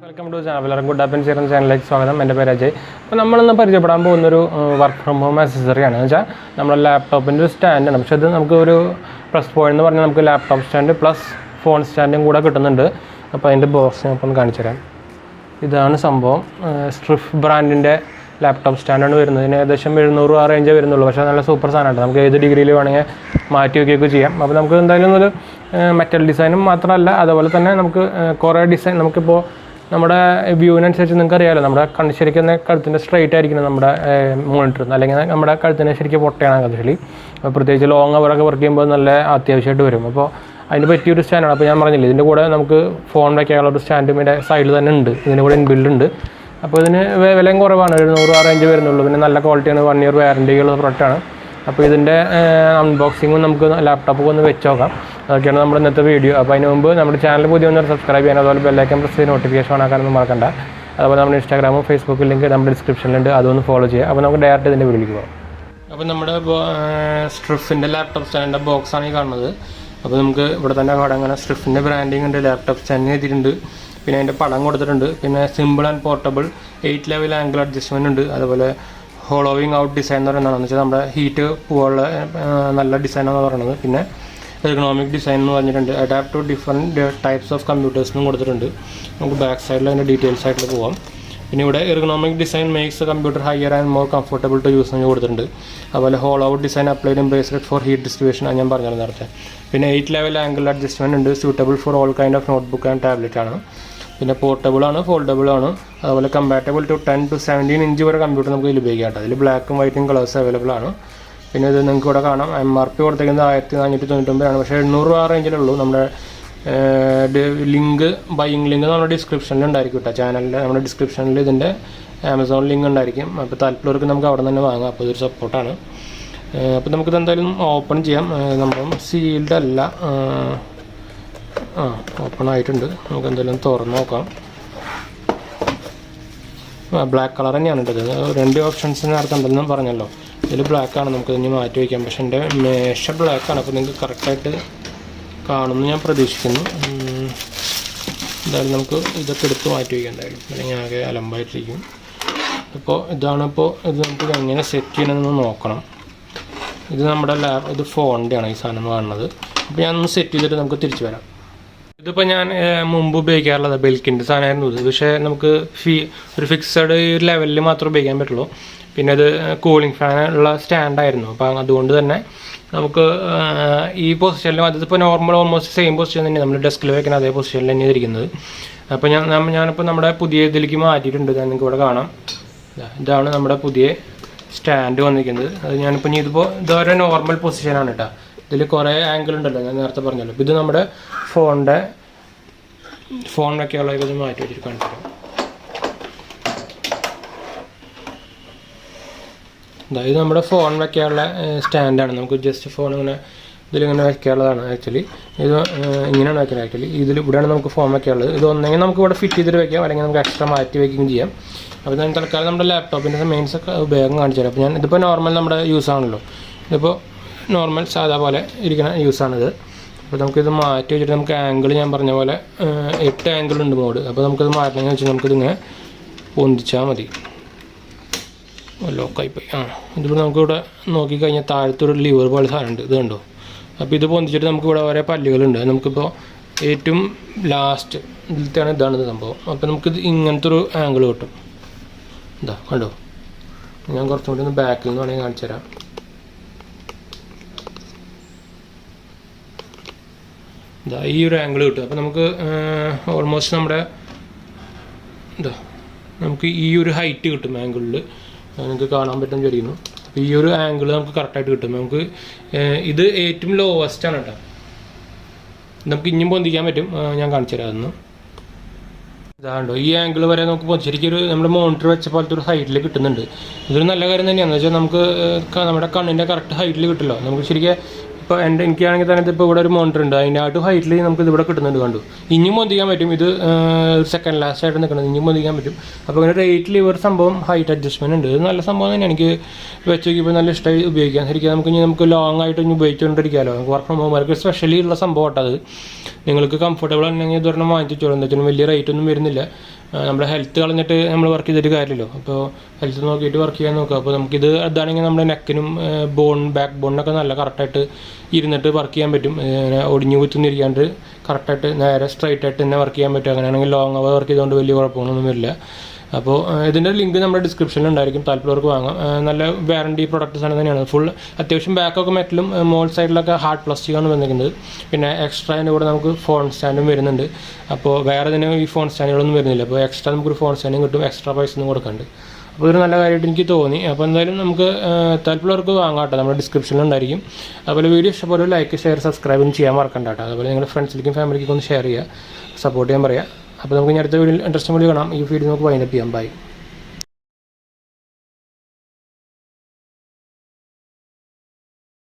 Welcome to channel ഗുഡാപ്പൻഷെയറിംഗ് ചാനലിലേക്ക് സ്വാഗതം. എൻ്റെ പേര് അജയ്. അപ്പോൾ നമ്മളിന്ന് പരിചയപ്പെടാൻ പോകുന്നൊരു വർക്ക് ഫ്രം ഹോം ആക്സസറിയാണ്. എന്ന് വെച്ചാൽ നമ്മുടെ ലാപ്ടോപ്പിൻ്റെ ഒരു സ്റ്റാൻഡാണ്. പക്ഷേ ഇത് നമുക്ക് ഒരു പ്ലസ് പോയിന്റ് എന്ന് പറഞ്ഞാൽ നമുക്ക് ലാപ്ടോപ്പ് സ്റ്റാൻഡ് പ്ലസ് ഫോൺ സ്റ്റാൻഡും കൂടെ കിട്ടുന്നുണ്ട്. അപ്പോൾ അതിൻ്റെ ബോക്സ് ഞാൻ ഇപ്പം കാണിച്ചു തരാം. ഇതാണ് സംഭവം. സ്ട്രിഫ് ബ്രാൻഡിൻ്റെ ലാപ്ടോപ്പ് സ്റ്റാൻഡാണ് വരുന്നത്. ഇതിന് ഏകദേശം 700 ആ റേഞ്ചേ വരുന്നുള്ളൂ. പക്ഷേ നല്ല സൂപ്പർ സാധനമാണ്. നമുക്ക് ഏത് ഡിഗ്രിയിൽ വേണമെങ്കിൽ മാറ്റി വയ്ക്കുകയൊക്കെ ചെയ്യാം. അപ്പോൾ നമുക്ക് എന്തായാലും ഒരു മെറ്റൽ ഡിസൈനും മാത്രമല്ല, അതുപോലെ തന്നെ നമുക്ക് കുറേ ഡിസൈൻ നമുക്കിപ്പോൾ നമ്മുടെ വ്യൂവിനനുസരിച്ച് നിങ്ങൾക്ക് അറിയാമല്ലോ, നമ്മുടെ ശരിക്കും കഴുത്തിൻ്റെ സ്ട്രൈറ്റ് ആയിരിക്കണം നമ്മുടെ മോണിറ്റർ, അല്ലെങ്കിൽ നമ്മുടെ കഴുത്തിനെ ശരിക്കും പൊട്ടയാണ് ആക്ച്വലി. അപ്പോൾ പ്രത്യേകിച്ച് ലോങ് അവറൊക്കെ വർക്ക് ചെയ്യുമ്പോൾ നല്ല അത്യാവശ്യമായിട്ട് വരും. അപ്പോൾ അതിന് പറ്റിയൊരു സ്റ്റാൻഡാണ്. അപ്പോൾ ഞാൻ പറഞ്ഞില്ലേ, ഇതിൻ്റെ കൂടെ നമുക്ക് ഫോൺ വയ്ക്കാനുള്ള ഒരു സ്റ്റാൻഡും ഇതിൻ്റെ സൈഡിൽ തന്നെ ഉണ്ട്. ഇതിൻ്റെ കൂടെ ഇൻബിൽഡ് ഉണ്ട്. അപ്പോൾ ഇതിന് വിലയും കുറവാണ്, 700 ആ റേഞ്ച് വരുന്നുള്ളൂ. പിന്നെ നല്ല ക്വാളിറ്റിയാണ്, 1 ഇയർ വാറൻറ്റിയുള്ള പ്രൊഡക്റ്റാണ്. അപ്പോൾ ഇതിൻ്റെ അൺബോക്സിങ്ങും നമുക്ക് ലാപ്ടോപ്പൊക്കെ ഒന്ന് വെച്ച് നോക്കാം. അതൊക്കെയാണ് നമ്മുടെ ഇന്നത്തെ വീഡിയോ. അപ്പോൾ അതിന് മുമ്പ് നമ്മുടെ ചാനൽ പുതിയ ഒന്ന് സബ്സ്ക്രൈബ് ചെയ്യാൻ, അതുപോലെ ബെല്ലൈക്കൻ പ്രസ് ചെയ്ത് നോട്ടിഫിക്കേഷൻ ഓണാക്കാനൊന്നും മറക്കണ്ട. അതുപോലെ നമ്മുടെ ഇൻസ്റ്റാഗ്രാമും ഫേസ്ബുക്കും ലിങ്ക് നമ്മുടെ ഡിസ്ക്രിപ്ഷനിലുണ്ട്, അതൊന്ന് ഫോളോ ചെയ്യുക. അപ്പോൾ നമുക്ക് ഡയറക്റ്റ് ഇതിൻ്റെ വീഡിയോയിലേക്ക് പോകാം. അപ്പോൾ നമ്മുടെ സ്ട്രിഫിൻ്റെ ലാപ്ടോപ്പ് സ്റ്റാൻഡിൻ്റെ ബോക്സാണ് ഈ കാണുന്നത്. അപ്പോൾ നമുക്ക് ഇവിടെ തന്നെ അവിടെ അങ്ങനെ സ്ട്രിഫിൻ്റെ ബ്രാൻഡിങ് ഉണ്ട്, ലാപ്ടോപ്പ് സ്റ്റാൻഡിന് എഴുതിയിട്ടുണ്ട്. പിന്നെ അതിൻ്റെ പടം കൊടുത്തിട്ടുണ്ട്. പിന്നെ simple and portable 8 level angle adjustment ഉണ്ട്. അതുപോലെ ഹോളോവിങ് ഔട്ട് ഡിസൈൻ എന്ന് പറയുന്നതാണ്. വെച്ചാൽ നമ്മുടെ ഹീറ്റ് പോകാനുള്ള നല്ല ഡിസൈനാണെന്ന് പറയുന്നത്. പിന്നെ എർഗണോമിക് ഡിസൈൻ എന്ന് പറഞ്ഞിട്ടുണ്ട്. Adapt to different types of കമ്പ്യൂട്ടേഴ്സിനും കൊടുത്തിട്ടുണ്ട്. നമുക്ക് ബാക്ക് സൈഡിൽ അതിൻ്റെ ഡീറ്റെയിൽസ് ആയിട്ട് പോകാം. പിന്നെ ഇവിടെ ergonomic design makes computer higher and more comfortable to use എന്ന് കൊടുത്തിട്ടുണ്ട്. അതുപോലെ hollow out design applied in bracelet for heat distribution, അത് ഞാൻ പറഞ്ഞത് നേരത്തെ. പിന്നെ 8 ലെവൽ ആംഗിൾ അഡ്ജസ്റ്റ്മെൻറ്റ് ഉണ്ട്. Suitable for all kind of notebook and tablet ആണ്. പിന്നെ പോർട്ടബിൾ ആണ്, ഫോൾഡബിൾ ആണ്. അതുപോലെ കമ്പാറ്റബിൾ ടു 10 to 17 ഇഞ്ച് വരെ കമ്പ്യൂട്ടർ നമുക്ക് ഇതിൽ ഉപയോഗിക്കാം. അതിൽ ബ്ലാക്കും വൈറ്റും കളേഴ്സ് അവൈലബിൾ ആണ്. പിന്നെ ഇത് നിങ്ങൾക്ക് ഇവിടെ കാണാം. MRP കൊടുത്തേക്കുന്നത് 1499 ആണ്. പക്ഷേ 700 ആ റേഞ്ചിലുള്ളൂ. നമ്മുടെ ലിങ്ക്, ബൈയിങ് ലിങ്ക് നമ്മുടെ ഡിസ്ക്രിപ്ഷനിൽ ഉണ്ടായിരിക്കും കേട്ടോ. ചാനലിൻ്റെ നമ്മുടെ ഡിസ്ക്രിപ്ഷനിൽ ഇതിൻ്റെ ആമസോൺ ലിങ്ക് ഉണ്ടായിരിക്കും. അപ്പോൾ താല്പര്യമുള്ളവർക്ക് നമുക്ക് അവിടെ തന്നെ വാങ്ങാം. അപ്പോൾ ഇതൊരു സപ്പോർട്ടാണ്. അപ്പോൾ നമുക്കിത് എന്തായാലും ഓപ്പൺ ചെയ്യാം. നമ്മൾ സീൽഡ് അല്ല, ഓപ്പൺ ആയിട്ടുണ്ട്. നമുക്ക് എന്തായാലും തുറന്ന് നോക്കാം. ബ്ലാക്ക് കളർ തന്നെയാണ് ഇട്ടത്. 2 ഓപ്ഷൻസ് നേരത്തെ ഉണ്ടെന്ന് പറഞ്ഞല്ലോ. ഇതിൽ ബ്ലാക്കാണ്, നമുക്ക് ഇനി മാറ്റി വയ്ക്കാം. പക്ഷേ എൻ്റെ മേശ ബ്ലാക്കാണ്. അപ്പോൾ നിങ്ങൾക്ക് കറക്റ്റായിട്ട് കാണുമെന്ന് ഞാൻ പ്രതീക്ഷിക്കുന്നു. എന്തായാലും നമുക്ക് ഇതൊക്കെ എടുത്ത് മാറ്റി വയ്ക്കാം എന്തായാലും, അല്ലെങ്കിൽ ആകെ അലമ്പായിട്ടിരിക്കും. അപ്പോൾ ഇതാണിപ്പോൾ ഇത് നമുക്ക് എങ്ങനെ സെറ്റ് ചെയ്യണമെന്ന് നോക്കണം. ഇത് നമ്മുടെ ഇത് ഫോണിൻ്റെയാണ് ഈ സാധനം കാണുന്നത്. അപ്പോൾ ഞാനൊന്ന് സെറ്റ് ചെയ്തിട്ട് നമുക്ക് തിരിച്ചു വരാം. ഇതിപ്പോൾ ഞാൻ മുമ്പ് ഉപയോഗിക്കാറുള്ളത് ബെൽക്കിൻ്റെ സാധനമായിരുന്നു ഇത്. പക്ഷേ നമുക്ക് ഒരു ഫിക്സഡ് ഒരു ലെവലിൽ മാത്രമേ ഉപയോഗിക്കാൻ പറ്റുള്ളൂ. പിന്നെ അത് കൂളിംഗ് ഫാനുള്ള സ്റ്റാൻഡായിരുന്നു. അപ്പോൾ അതുകൊണ്ട് തന്നെ നമുക്ക് ഈ പൊസിഷനിൽ അതിപ്പോൾ നോർമൽ ഓൾമോസ്റ്റ് സെയിം പൊസിഷൻ തന്നെ, നമ്മൾ ഡെസ്കിൽ വെക്കുന്ന അതേ പൊസിഷനിൽ തന്നെ ഇരിക്കുന്നത്. അപ്പോൾ ഞാനിപ്പോൾ നമ്മുടെ പുതിയ ഇതിലേക്ക് മാറ്റിയിട്ടുണ്ട്. നിങ്ങൾക്ക് ഇവിടെ കാണാം. ഇതാണ് നമ്മുടെ പുതിയ സ്റ്റാൻഡ് വന്നിരിക്കുന്നത്. അത് ഞാനിപ്പോൾ ഇതിപ്പോൾ ഇതൊരു നോർമൽ പൊസിഷനാണ് കേട്ടോ. ഇതിൽ കുറേ ആംഗിൾ ഉണ്ടല്ലോ, ഞാൻ നേരത്തെ പറഞ്ഞല്ലോ. ഇത് നമ്മുടെ ഫോൺ വയ്ക്കാനുള്ള ഇത് മാറ്റി വെച്ചിട്ട് കാണിച്ചു. ഇത് നമ്മുടെ ഫോൺ വയ്ക്കാനുള്ള സ്റ്റാൻഡാണ്. നമുക്ക് ജസ്റ്റ് ഫോൺ ഇങ്ങനെ ഇതിലിങ്ങനെ വയ്ക്കാനുള്ളതാണ് ആക്ച്വലി. ഇത് ഇങ്ങനെയാണ് വയ്ക്കുന്നത് ആക്ച്വലി. ഇവിടെയാണ് നമുക്ക് ഫോൺ വയ്ക്കാനുള്ളത്. ഇത് ഒന്നെങ്കിൽ നമുക്ക് ഇവിടെ ഫിറ്റ് ചെയ്തിട്ട് വയ്ക്കാം, അല്ലെങ്കിൽ നമുക്ക് എക്സ്ട്രാ മാറ്റി വയ്ക്കുകയും ചെയ്യാം. അപ്പോൾ ഞാൻ തൽക്കാലം നമ്മുടെ ലാപ്ടോപ്പിൻ്റെ മെയിൻസ് ഉപയോഗം കാണിച്ചു തരാം. അപ്പോൾ ഞാൻ ഇതിപ്പോൾ നോർമൽ നമ്മുടെ യൂസ് ആണല്ലോ. ഇതിപ്പോൾ നോർമൽ സാധാ പോലെ ഇരിക്കുന്ന യൂസാണിത്. അപ്പോൾ നമുക്കിത് മാറ്റി വെച്ചിട്ട് നമുക്ക് ആംഗിൾ ഞാൻ പറഞ്ഞ പോലെ 8 ആംഗിൾ ഉണ്ട് മോഡ്. അപ്പോൾ നമുക്കിത് മാറ്റണമെന്ന് വെച്ചാൽ നമുക്കിതിങ്ങനെ പൊന്തിച്ചാൽ മതി. ലോക്കായിപ്പോയി. ഇതിപ്പോൾ നമുക്കിവിടെ നോക്കിക്കഴിഞ്ഞാൽ താഴത്തൊരു ലിവർ പോലെ സാധനമുണ്ട്, ഇത് കണ്ടോ. അപ്പോൾ ഇത് പൊന്തിച്ചിട്ട് നമുക്ക് ഇവിടെ ഓരോ പല്ലുകളുണ്ട്. നമുക്കിപ്പോൾ ഏറ്റവും ലാസ്റ്റ് ഇതിലത്തെയാണ് ഇതാണ് സംഭവം. അപ്പോൾ നമുക്കിത് ഇങ്ങനത്തെ ഒരു ആംഗിൾ കിട്ടും. ഇതാ കണ്ടോ. ഞാൻ കുറച്ചും കൂടി ഒന്ന് ബാക്കിൽ നിന്ന് വേണമെങ്കിൽ കാണിച്ചു തരാം. ഇതാ ഈ ഒരു ആംഗിൾ കിട്ടും. അപ്പോൾ നമുക്ക് ഓൾമോസ്റ്റ് നമ്മുടെ നമുക്ക് ഈ ഒരു ഹൈറ്റ് കിട്ടും ആംഗിളിൽ. നിങ്ങൾക്ക് കാണാൻ പറ്റും ചോദിക്കുന്നു. അപ്പോൾ ഈ ഒരു ആംഗിൾ നമുക്ക് കറക്റ്റായിട്ട് കിട്ടും. നമുക്ക് ഇത് ഏറ്റവും ലോവസ്റ്റ് ആണ് കേട്ടോ. നമുക്ക് ഇനിയും പൊന്തിക്കാൻ പറ്റും, ഞാൻ കാണിച്ചു തരാം. അതൊന്ന് ഇതാണ്ടോ, ഈ ആംഗിൾ വരെ നമുക്ക് ശരിക്കും ഒരു നമ്മുടെ മോണിറ്റർ വെച്ച പോലത്തെ ഒരു ഹൈറ്റിൽ കിട്ടുന്നുണ്ട്. ഇതൊരു നല്ല കാര്യം തന്നെയാണ്. വെച്ചാൽ നമുക്ക് നമ്മുടെ കണ്ണിൻ്റെ കറക്റ്റ് ഹൈറ്റിൽ കിട്ടില്ല. നമുക്ക് ശരിക്കും ഇപ്പോൾ എനിക്കാണെങ്കിൽ തന്നെ ഇപ്പോൾ ഇവിടെ ഒരു മോണിറ്റർ ഉണ്ട്, അതിനായിട്ട് ഹൈറ്റിൽ നമുക്ക് ഇതിവിടെ കിട്ടുന്നുണ്ട് കണ്ടു. ഇനിയും പൊന്തിക്കാൻ പറ്റും, ഇത് സെക്കൻഡ് ലാസ്റ്റ് ആയിട്ട് നിൽക്കുന്നത്, ഇനിയും പൊന്തിക്കാൻ പറ്റും. അപ്പോൾ ഇങ്ങനെ റേറ്റിൽ ഒരു സംഭവം ഹൈറ്റ് അഡ്ജസ്റ്റ്മെൻറ്റ് ഉണ്ട്, ഇത് നല്ല സംഭവം തന്നെ. എനിക്ക് വെച്ച് നോക്കിയപ്പോൾ നല്ല ഇഷ്ടമായി ഉപയോഗിക്കാൻ. ശരിക്കും നമുക്ക് ലോങ് ആയിട്ട് ഇനി ഉപയോഗിച്ചുകൊണ്ടിരിക്കാമല്ലോ. വർക്ക് ഫ്രം ഹോം സ്പെഷ്യലി ഉള്ള സംഭവം അത്. നിങ്ങൾക്ക് കംഫർട്ടബിൾ ആണെങ്കിൽ ഇതൊരെണ്ണം വാങ്ങിച്ചോളൂ, എന്താ വെച്ചാൽ വലിയ റേറ്റ് ഒന്നും വരുന്നില്ല. നമ്മുടെ ഹെൽത്ത് കളഞ്ഞിട്ട് നമ്മൾ വർക്ക് ചെയ്തിട്ട് കാര്യമില്ലല്ലോ. അപ്പോൾ ഹെൽത്ത് നോക്കിയിട്ട് വർക്ക് ചെയ്യാൻ നോക്കുക. അപ്പോൾ നമുക്കിത് അതാണെങ്കിൽ നമ്മുടെ നെക്കിനും ബാക്ക് ബോണിനൊക്കെ നല്ല കറക്റ്റായിട്ട് ഇരുന്നിട്ട് വർക്ക് ചെയ്യാൻ പറ്റും. ഒടിഞ്ഞു കുത്തുന്നിരിക്കാണ്ട് കറക്റ്റായിട്ട് നേരെ സ്ട്രൈറ്റ് ആയിട്ട് തന്നെ വർക്ക് ചെയ്യാൻ പറ്റും. അങ്ങനെയാണെങ്കിൽ ലോങ് അവർ വർക്ക് ചെയ്തുകൊണ്ട് വലിയ കുഴപ്പമൊന്നും വരില്ല. അപ്പോൾ ഇതിൻ്റെ ലിങ്ക് നമ്മുടെ ഡിസ്ക്രിപ്ഷനിൽ ഉണ്ടായിരിക്കും, താല്പര്യവർക്ക് വാങ്ങാം. നല്ല വാറണ്ടി പ്രൊഡക്റ്റ് സാധനം തന്നെയാണ്. ഫുൾ അത്യാവശ്യം ബാക്കൊക്കെ മെറ്റലും മോൾ സൈഡിലൊക്കെ ഹാർഡ് പ്ലാസ്റ്റിക്കാണ് വന്നിരിക്കുന്നത്. പിന്നെ എക്സ്ട്രാ അതിൻ്റെ കൂടെ നമുക്ക് ഫോൺ സ്റ്റാൻഡും വരുന്നുണ്ട്. അപ്പോൾ വേറെ തന്നെ ഈ ഫോൺ സ്റ്റാൻഡുകളൊന്നും വരുന്നില്ല. അപ്പോൾ എക്സ്ട്രാ നമുക്കൊരു ഫോൺ സ്റ്റാൻഡും കിട്ടും, എക്സ്ട്രാ പൈസ ഒന്നും കൊടുക്കാണ്ട്. അപ്പോൾ ഇതൊരു നല്ല കാര്യമായിട്ട് എനിക്ക് തോന്നി. അപ്പോൾ എന്തായാലും നമുക്ക് താല്പര്യവർക്ക് വാങ്ങാം കേട്ടോ, നമ്മുടെ ഡിസ്ക്രിപ്ഷനിൽ ഉണ്ടായിരിക്കും. അതുപോലെ വീഡിയോ ഇഷ്ടപോലെ ലൈക്ക്, ഷെയർ, സബ്സ്ക്രൈബും ചെയ്യാൻ മറക്കണ്ട കേട്ടോ. അതുപോലെ നിങ്ങളുടെ ഫ്രണ്ട്സിലേക്കും ഫാമിലിക്കും ഒന്ന് ഷെയർ ചെയ്യുക, സപ്പോർട്ട് ചെയ്യാൻ പറയുക. അപ്പോൾ നമുക്ക് ഇനി അടുത്ത വീഡിയോ ഇൻട്രസ്റ്റിംഗ് വീഡിയോ കാണാം. ഈ വീഡിയോ നമുക്ക് വൈൻഡപ്പ് ചെയ്യാം. ബൈ.